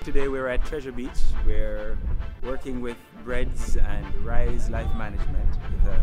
Today we're at Treasure Beach. We're working with BREDS and RISE Life Management with a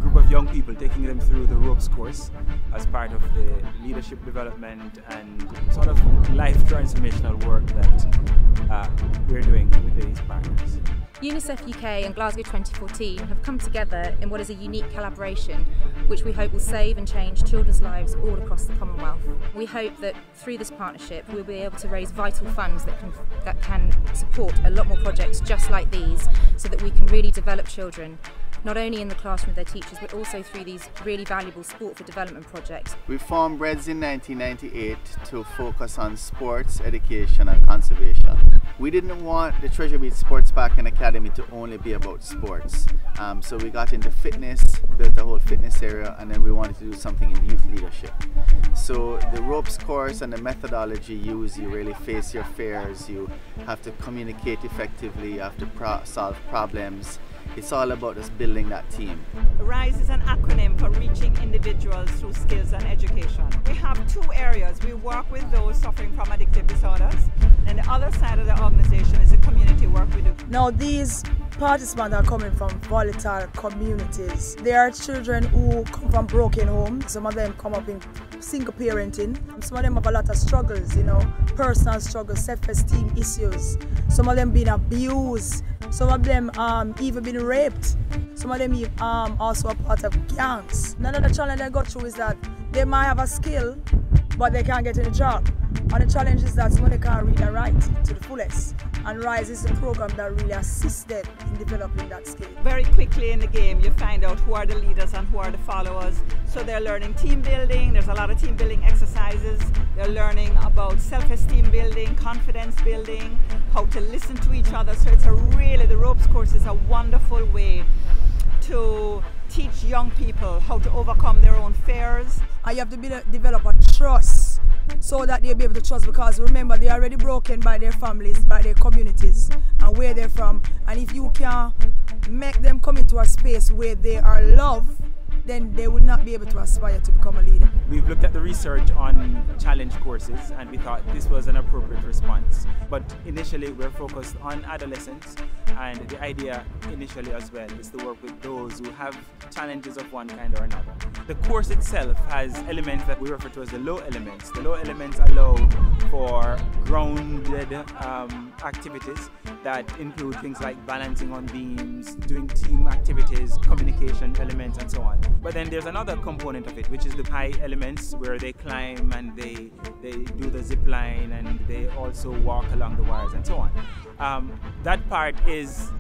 group of young people, taking them through the ropes course as part of the leadership development and sort of life transformational work that we're doing with these partners. UNICEF UK and Glasgow 2014 have come together in what is a unique collaboration which we hope will save and change children's lives all across the Commonwealth. We hope that through this partnership we'll be able to raise vital funds that can support a lot more projects just like these, so that we can really develop children not only in the classroom with their teachers but also through these really valuable sport for development projects. We formed BREDS in 1998 to focus on sports, education and conservation. We didn't want the Treasure Beach Sports Park and Academy to only be about sports. So we got into fitness, built a whole fitness area, and then we wanted to do something in youth leadership. So the ropes course and the methodology used, you really face your fears, you have to communicate effectively, you have to solve problems. It's all about us building that team. RISE is an acronym for Reaching Individuals Through Skills and Education. We have two areas. We work with those suffering from addictive disorders, and the other side of the organization is the community work we do. Now these participants are coming from volatile communities. They are children who come from broken homes. Some of them come up in single parenting. Some of them have a lot of struggles, personal struggles, self-esteem issues. Some of them been abused. Some of them even been raped. Some of them also a part of gangs. Another challenge they go through is that they might have a skill, but they can't get any job. And the challenge is that some of them can't read and write to the fullest. And RISE is a program that really assists them in developing that skill. Very quickly in the game you find out who are the leaders and who are the followers. So they're learning team building, there's a lot of team building exercises. They're learning about self-esteem building, confidence building, how to listen to each other. So it's the ropes course is a wonderful way to teach young people how to overcome their own fears. And you have to develop a trust so that they'll be able to trust, because remember, they're already broken by their families, by their communities and where they're from. And if you can make them come into a space where they are loved, then they would not be able to aspire to become a leader. We've looked at the research on challenge courses and we thought this was an appropriate response. But initially we're focused on adolescents, and the idea initially as well is to work with those who have challenges of one kind or another. The course itself has elements that we refer to as the low elements. The low elements allow for grounded activities that include things like balancing on beams, doing team activities, communication elements and so on. But then there's another component of it, which is the high elements, where they climb and they do the zip line and they also walk along the wires and so on. That part is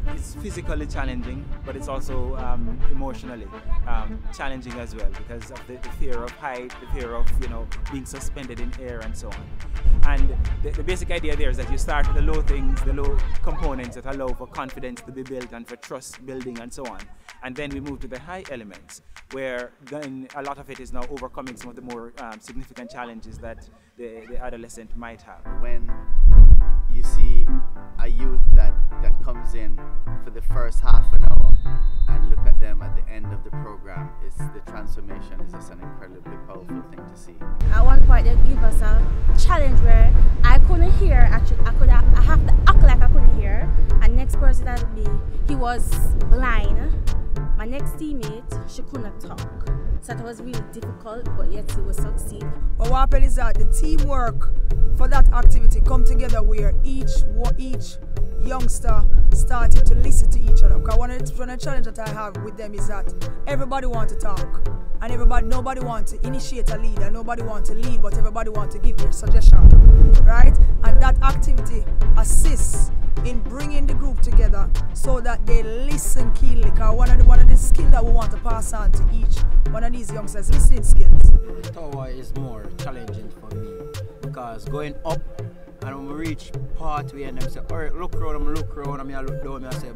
physically challenging, but it's also emotionally challenging as well, because of the fear of height, the fear of being suspended in air and so on. And the basic idea there is that you start with the low things, the low components that allow for confidence to be built and for trust building and so on. And then we move to the high elements, where then a lot of it is now overcoming some of the more significant challenges that the adolescent might have. When you see a youth that comes in for the first half an hour and look at them at the end of the program, the transformation is just an incredibly powerful thing to see. At one point they give us a challenge where I couldn't hear, actually I have to act like I couldn't hear, and next person that would be, he was blind. My next teammate, she couldn't talk. So it was really difficult, but yet she would succeed. But what happened is that the teamwork for that activity come together where each youngster started to listen to each other. Because one of the challenges that I have with them is that everybody wants to talk. And nobody wants to initiate a lead, and nobody wants to lead, but everybody wants to give their suggestion. Right? And that activity assists in bringing the group together so that they listen keenly. Because one of the skills that we want to pass on to each one of these youngsters, listening skills. Tower is more challenging for me, because going up and when we reach part way and them say, alright, look around, and I look down, and I say,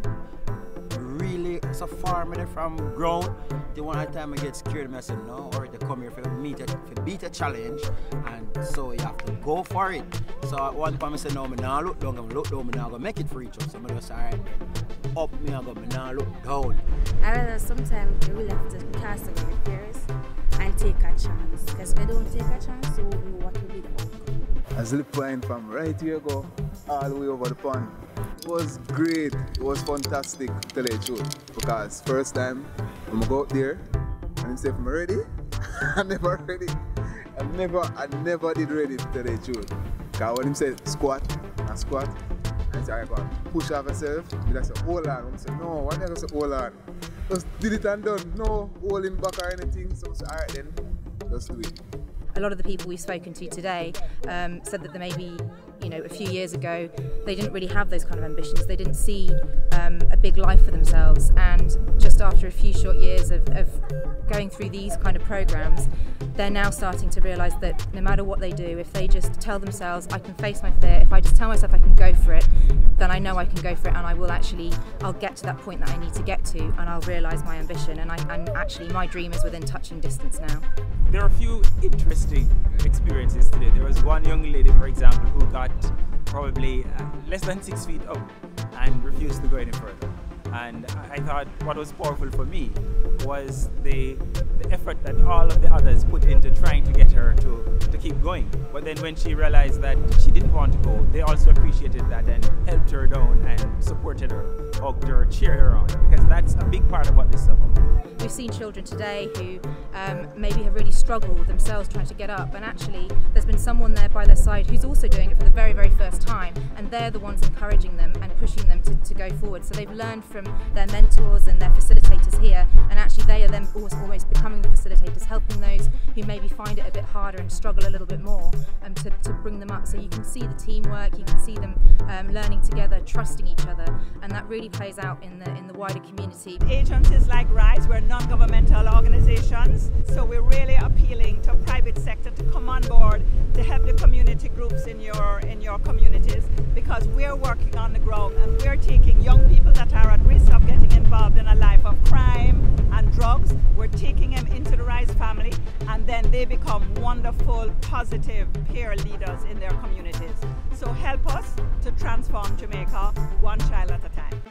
really so far from ground. The one time I get scared, and I say, no, alright, they come here for beat a challenge, and so you have to go for it. So at one point I say, no, I now look down, I'm gonna make it for each other. So I just alright, up me, I now look down. I realize sometimes you really have to cast away your fears and take a chance, because if you don't take a chance, you won't know what will be the outcome. I slip flying from right here go all the way over the pond. It was great. It was fantastic, to tell you the truth. Because first time I'm gonna go out there and him say, "Am I ready?" I never ready. I never did ready, to tell you the truth. Because when him said squat, and squat, and say, "Alright, go on, push off yourself," I say, "Hold on." I say, "No, why not say hold on? Just did it and done. No holding back or anything." So I say, "Alright then, just do it." A lot of the people we've spoken to today said that maybe, a few years ago they didn't really have those kind of ambitions. They didn't see a big life for themselves, and just after a few short years of going through these kind of programs, they're now starting to realise that no matter what they do, if they just tell themselves, "I can face my fear," if I just tell myself I can go for it, then I know I can go for it, and I'll get to that point that I need to get to, and I'll realise my ambition, and actually my dream is within touching distance now. There are a few interesting experiences today. There was one young lady, for example, who got probably less than 6 feet up and refused to go any further. And I thought what was powerful for me was the effort that all of the others put into trying to get her to keep going. But then when she realized that she didn't want to go, they also appreciated that and helped her down and supported her, hugged her, cheered her on, because that's a big part of what this is about. We've seen children today who maybe have really struggled themselves trying to get up, and actually there's been someone there by their side who's also doing it for the very, very first time, and they're the ones encouraging them and pushing them to go forward. So they've learned from their mentors and their facilitators here, and actually they are then almost becoming the facilitators, helping those who maybe find it a bit harder and struggle a little bit more to bring them up. So you can see the teamwork, you can see them learning together, trusting each other, and that really plays out in the wider community. Agencies like RISE, we're non-governmental organizations, so we're really appealing to private sector to come on board to help the community groups in your communities, because we're working on the ground and we're taking young people that are at risk of getting involved in a life of crime and drugs. We're taking them into the RISE family, and then they become wonderful, positive peer leaders in their communities. So help us to transform Jamaica one child at a time.